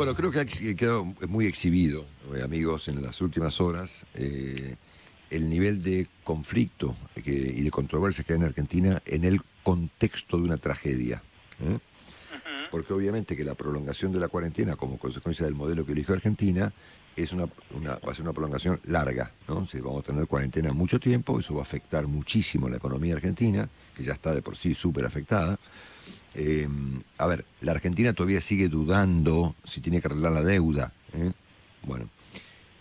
Bueno, creo que ha quedado muy exhibido, amigos, en las últimas horas, el nivel de conflicto y de controversia que hay en Argentina en el contexto de una tragedia. ¿Eh? Ujú. Porque obviamente que la prolongación de la cuarentena como consecuencia del modelo que eligió Argentina es va a ser una prolongación larga, ¿no? Si vamos a tener cuarentena mucho tiempo, eso va a afectar muchísimo la economía argentina, que ya está de por sí súper afectada. A ver, la Argentina todavía sigue dudando si tiene que arreglar la deuda. ¿Eh? Bueno,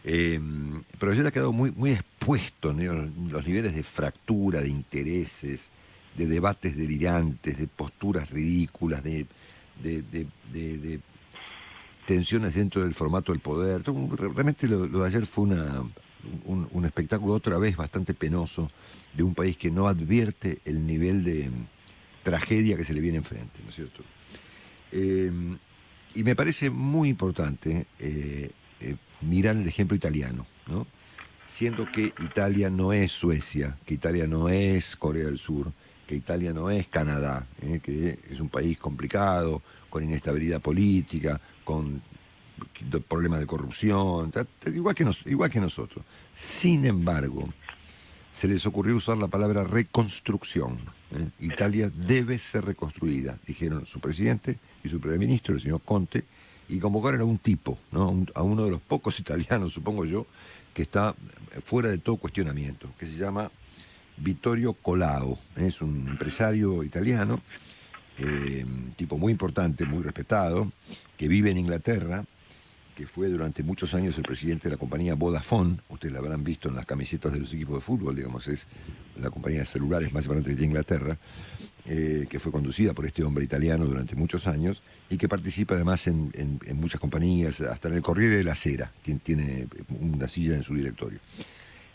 pero ya ha quedado muy expuesto, ¿no? Los niveles de fractura, de intereses, de debates delirantes, de posturas ridículas, de tensiones dentro del formato del poder. Realmente lo de ayer fue un espectáculo otra vez bastante penoso de un país que no advierte el nivel de tragedia que se le viene enfrente, ¿no es cierto? Eh, y me parece muy importante mirar el ejemplo italiano, ¿no? Siendo que Italia no es Suecia, que Italia no es Corea del Sur, que Italia no es Canadá, que es un país complicado, con inestabilidad política, con problemas de corrupción, igual que nosotros. Sin embargo, se les ocurrió usar la palabra reconstrucción. Mira, Italia debe ser reconstruida, dijeron su presidente y su primer ministro, el señor Conte, y convocaron a un tipo, ¿no? A uno de los pocos italianos, supongo yo, que está fuera de todo cuestionamiento, que se llama Vittorio Colao. Es un empresario italiano, tipo muy importante, muy respetado, que vive en Inglaterra, que fue durante muchos años el presidente de la compañía Vodafone. Ustedes la habrán visto en las camisetas de los equipos de fútbol, digamos, es la compañía de celulares más importante de Inglaterra, que fue conducida por este hombre italiano durante muchos años y que participa además en muchas compañías, hasta en el Corriere de la Sera, quien tiene una silla en su directorio.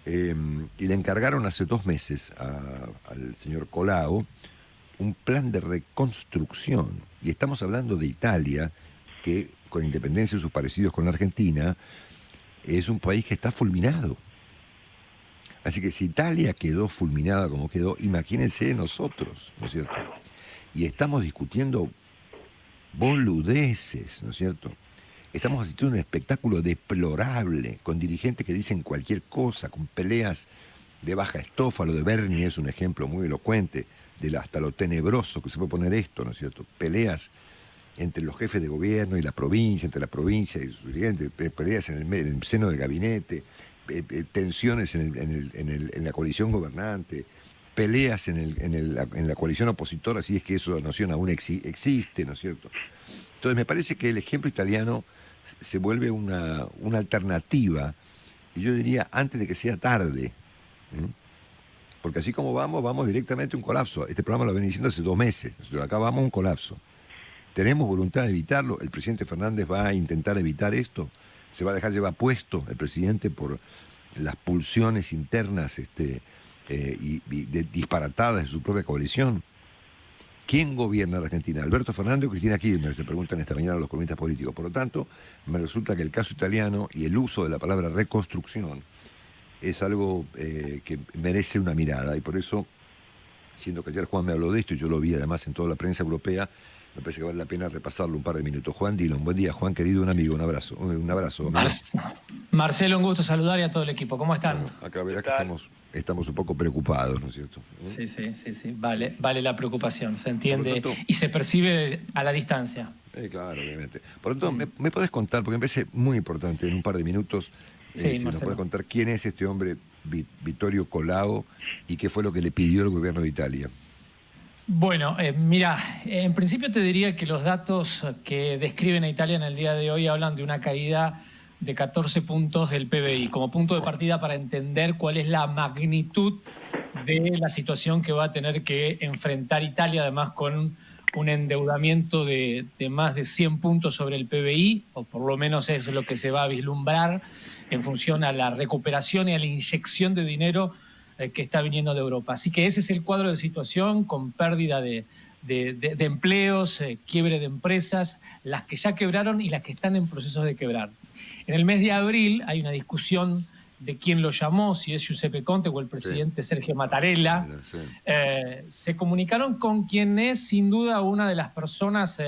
Y le encargaron hace 2 meses al señor Colao un plan de reconstrucción. Y estamos hablando de Italia, que con independencia de sus parecidos con la Argentina, es un país que está fulminado. Así que si Italia quedó fulminada como quedó, imagínense nosotros, ¿no es cierto? Y estamos discutiendo boludeces, ¿no es cierto? Estamos asistiendo a un espectáculo deplorable, con dirigentes que dicen cualquier cosa, con peleas de baja estofa. Lo de Bernie es un ejemplo muy elocuente de hasta lo tenebroso que se puede poner esto, ¿no es cierto? Peleas entre los jefes de gobierno y la provincia, entre la provincia y sus dirigentes, peleas en el seno del gabinete, tensiones en la coalición gobernante, peleas en la coalición opositora, si es que esa noción aún existe, ¿no es cierto? Entonces me parece que el ejemplo italiano se vuelve una alternativa, y yo diría antes de que sea tarde, ¿eh? Porque así como vamos directamente a un colapso. Este programa lo viene diciendo hace 2 meses, acá vamos a un colapso. ¿Tenemos voluntad de evitarlo? ¿El presidente Fernández va a intentar evitar esto? ¿Se va a dejar llevar puesto el presidente por las pulsiones internas disparatadas de su propia coalición? ¿Quién gobierna la Argentina? ¿Alberto Fernández o Cristina Kirchner? Se preguntan esta mañana los columnistas políticos. Por lo tanto, me resulta que el caso italiano y el uso de la palabra reconstrucción es algo que merece una mirada, y por eso, siendo que ayer Juan me habló de esto y yo lo vi además en toda la prensa europea, me parece que vale la pena repasarlo un par de minutos. Juan Dillon, buen día, Juan, querido, un amigo, un abrazo, amigo. Marcelo, un gusto saludar y a todo el equipo. ¿Cómo están? Bueno, acá ¿qué verás que tal? estamos un poco preocupados, ¿no es cierto? Sí, sí, sí, sí. Sí, Vale, sí. vale la preocupación, se Por lo entiende tanto, y se percibe a la distancia. claro, obviamente. Por lo tanto, me podés contar, porque me parece muy importante, en un par de minutos, Sí, si nos podés Marcelo. contar quién es este hombre, Vittorio Colao, y qué fue lo que le pidió el gobierno de Italia. Bueno, mira, en principio te diría que los datos que describen a Italia en el día de hoy hablan de una caída de 14 puntos del PBI, como punto de partida para entender cuál es la magnitud de la situación que va a tener que enfrentar Italia, además con un endeudamiento de más de 100 puntos sobre el PBI, o por lo menos es lo que se va a vislumbrar en función a la recuperación y a la inyección de dinero que está viniendo de Europa. Así que ese es el cuadro de situación, con pérdida de empleos, quiebre de empresas, las que ya quebraron y las que están en procesos de quebrar. En el mes de abril hay una discusión de quién lo llamó, si es Giuseppe Conte o el Sí. presidente Sergio Mattarella. Sí. Se comunicaron con quien es sin duda una de las personas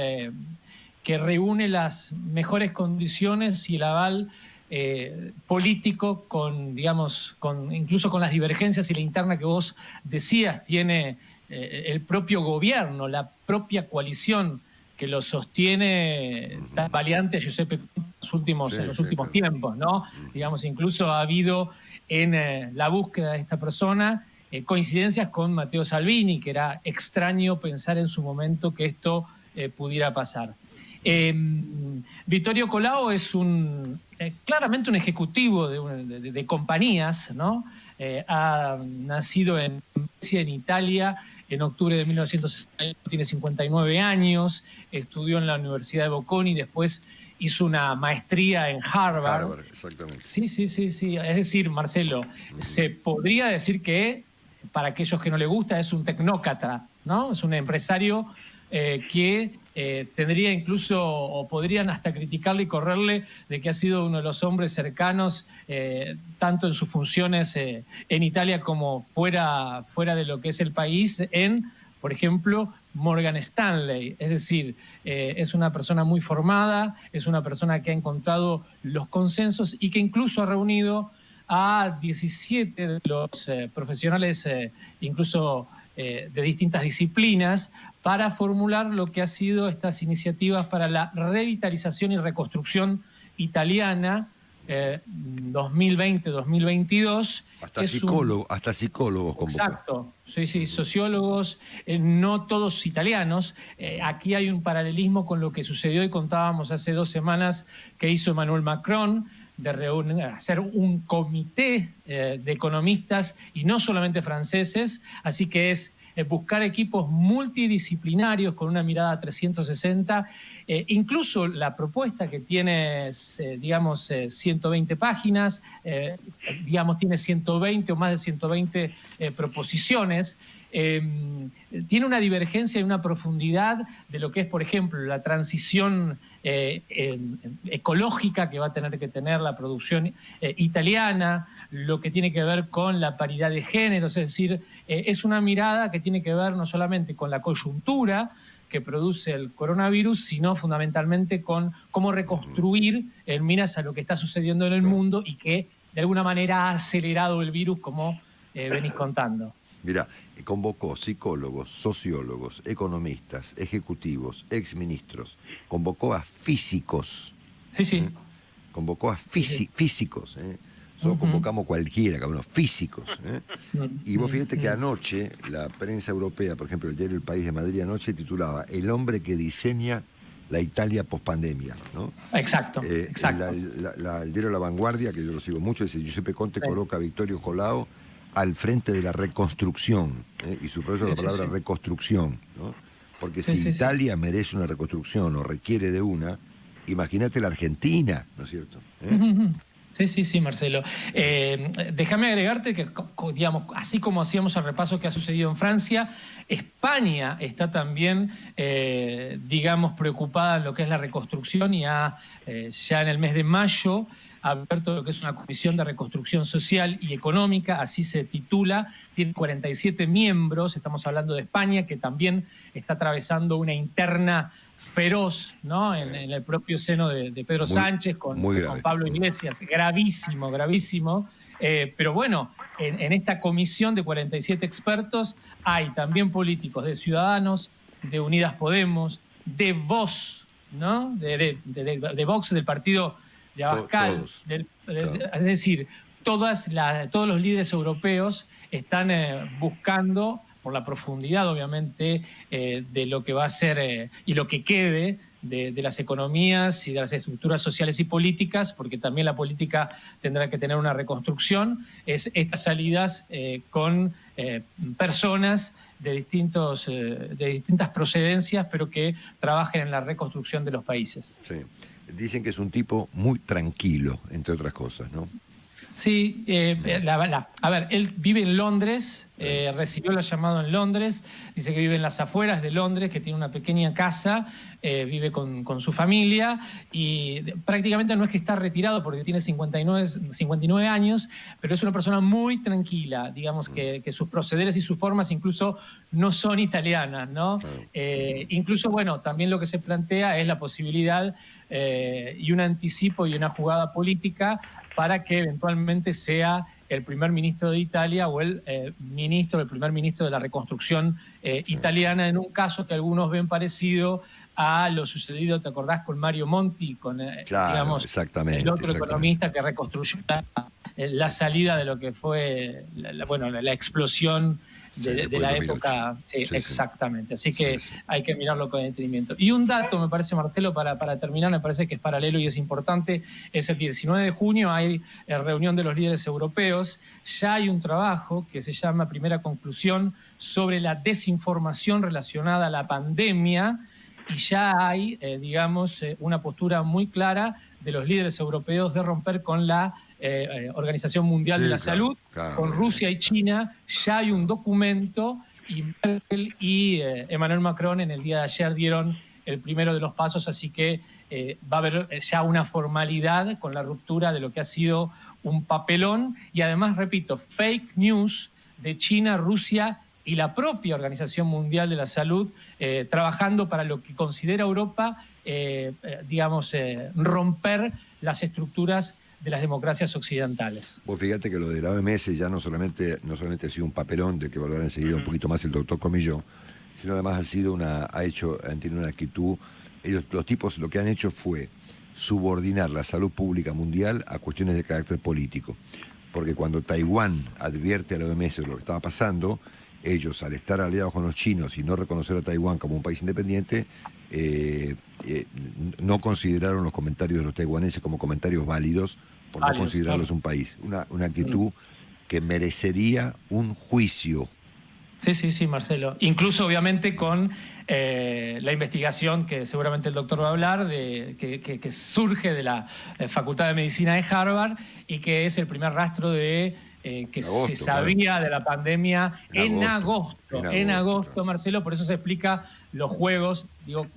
que reúne las mejores condiciones y el aval político incluso con las divergencias y la interna que vos decías, tiene el propio gobierno, la propia coalición que lo sostiene tan valiente a Giuseppe Conte en los últimos tiempos, ¿no? Digamos, incluso ha habido en la búsqueda de esta persona coincidencias con Matteo Salvini, que era extraño pensar en su momento que esto pudiera pasar. Vittorio Colao es claramente un ejecutivo de compañías, ¿no? Ha nacido en Italia en octubre de 1960, tiene 59 años, estudió en la Universidad de Bocconi, después hizo una maestría en Harvard. Harvard, exactamente. Sí. Es decir, Marcelo, se podría decir que, para aquellos que no le gusta, es un tecnócrata, ¿no? Es un empresario que tendría incluso, o podrían hasta criticarle y correrle, de que ha sido uno de los hombres cercanos, tanto en sus funciones en Italia como fuera de lo que es el país, en, por ejemplo, Morgan Stanley. Es decir, es una persona muy formada, es una persona que ha encontrado los consensos y que incluso ha reunido a 17 de los profesionales, incluso de distintas disciplinas, para formular lo que ha sido estas iniciativas para la revitalización y reconstrucción italiana 2020-2022. Hasta psicólogos convocó. Exacto, sí, sociólogos, no todos italianos. Aquí hay un paralelismo con lo que sucedió y contábamos hace 2 semanas que hizo Emmanuel Macron, de hacer un comité de economistas y no solamente franceses, así que es buscar equipos multidisciplinarios con una mirada 360, incluso la propuesta que tiene, 120 páginas, tiene 120 o más de 120 proposiciones, tiene una divergencia y una profundidad de lo que es, por ejemplo, la transición ecológica que va a tener que tener la producción italiana, lo que tiene que ver con la paridad de géneros, es decir, es una mirada que tiene que ver no solamente con la coyuntura que produce el coronavirus, sino fundamentalmente con cómo reconstruir en miras a lo que está sucediendo en el mundo y que de alguna manera ha acelerado el virus, como venís contando. Mira, convocó psicólogos, sociólogos, economistas, ejecutivos, exministros, convocó a físicos. Sí. Convocó a físicos. Solo convocamos cualquiera, cabrón, físicos. Y vos fíjate que anoche la prensa europea, por ejemplo, el diario El País de Madrid anoche titulaba "El hombre que diseña la Italia pospandemia", ¿no? Exacto. El diario La Vanguardia, que yo lo sigo mucho, dice: Giuseppe Conte coloca a Vittorio Colao al frente de la reconstrucción, y subrayo la palabra reconstrucción, ¿no? Porque si Italia merece una reconstrucción o requiere de una, imagínate la Argentina, ¿no es cierto? Sí, Marcelo. Déjame agregarte que, digamos, así como hacíamos el repaso que ha sucedido en Francia, España está también, preocupada en lo que es la reconstrucción y ya en el mes de mayo ha abierto lo que es una comisión de reconstrucción social y económica, así se titula, tiene 47 miembros, estamos hablando de España, que también está atravesando una interna feroz, ¿no? En el propio seno de Pedro Sánchez con Pablo Iglesias, gravísimo. Pero bueno, en esta comisión de 47 expertos hay también políticos de Ciudadanos, de Unidas Podemos, de Vox, ¿no? De Vox, del partido de Abascal. Es decir, todos los líderes europeos están buscando, por la profundidad, obviamente, de lo que va a ser y lo que quede de las economías y de las estructuras sociales y políticas, porque también la política tendrá que tener una reconstrucción, es estas salidas con personas de distintas procedencias, pero que trabajen en la reconstrucción de los países. Sí. Dicen que es un tipo muy tranquilo, entre otras cosas, ¿no? Sí, a ver, él vive en Londres, recibió el llamado en Londres, dice que vive en las afueras de Londres, que tiene una pequeña casa, vive con su familia y prácticamente no es que está retirado porque tiene 59 años, pero es una persona muy tranquila, digamos que sus procederes y sus formas incluso no son italianas, ¿no? Incluso, bueno, también lo que se plantea es la posibilidad y un anticipo y una jugada política para que eventualmente sea el primer ministro de Italia o el primer ministro de la reconstrucción italiana, en un caso que algunos ven parecido a lo sucedido, ¿te acordás? Con Mario Monti, con Claro, digamos, el otro economista que reconstruyó la salida de lo que fue la explosión de la época. Sí, exactamente. Así que hay que mirarlo con detenimiento. Y un dato, me parece, Marcelo, para terminar, me parece que es paralelo y es importante, es el 19 de junio, hay reunión de los líderes europeos, ya hay un trabajo que se llama Primera Conclusión sobre la desinformación relacionada a la pandemia, y ya hay, una postura muy clara de los líderes europeos de romper con la Organización Mundial de la Salud, con Rusia y China. Ya hay un documento y Merkel y Emmanuel Macron en el día de ayer dieron el primero de los pasos, así que va a haber ya una formalidad con la ruptura de lo que ha sido un papelón y además, repito, fake news de China, Rusia y la propia Organización Mundial de la Salud, trabajando para lo que considera Europa, romper las estructuras de las democracias occidentales. Vos fíjate que lo de la OMS ya no solamente ha sido un papelón, de que va a hablar enseguida un poquito más el doctor Comillo, sino además han tenido una actitud, los tipos lo que han hecho fue subordinar la salud pública mundial a cuestiones de carácter político. Porque cuando Taiwán advierte a la OMS de lo que estaba pasando, ellos, al estar aliados con los chinos y no reconocer a Taiwán como un país independiente, no consideraron los comentarios de los taiwaneses como comentarios válidos por no considerarlos un país. Una actitud que merecería un juicio. Sí, Marcelo. Incluso, obviamente, con la investigación que seguramente el doctor va a hablar, que surge de la Facultad de Medicina de Harvard y que es el primer rastro de que se sabía de la pandemia en agosto, Marcelo. Por eso se explica los Juegos.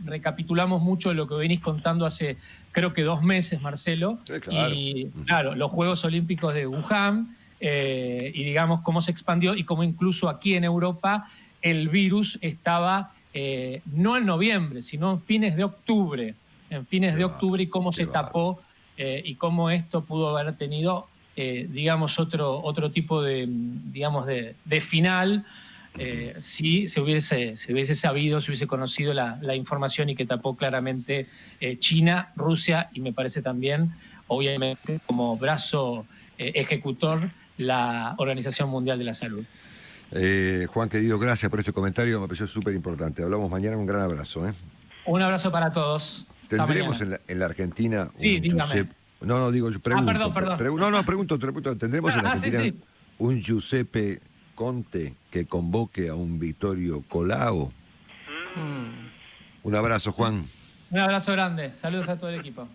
Recapitulamos mucho de lo que venís contando hace, creo que 2 meses, Marcelo. Claro. Y claro, los Juegos Olímpicos de Wuhan, y digamos cómo se expandió y cómo incluso aquí en Europa el virus estaba no en noviembre, sino en fines de octubre. Y cómo se tapó y cómo esto pudo haber tenido otro tipo de final, si se hubiese sabido, se hubiese conocido la información y que tapó claramente China, Rusia y me parece también, obviamente, como brazo ejecutor, la Organización Mundial de la Salud. Juan, querido, gracias por este comentario, me pareció súper importante. Hablamos mañana, un gran abrazo. Un abrazo para todos. ¿Tendremos en la Argentina un Giuseppe? No, digo, yo pregunto. Perdón. Pregunto. ¿Tendremos en la Argentina un Giuseppe Conte que convoque a un Vittorio Colao? Un abrazo, Juan. Un abrazo grande. Saludos a todo el equipo.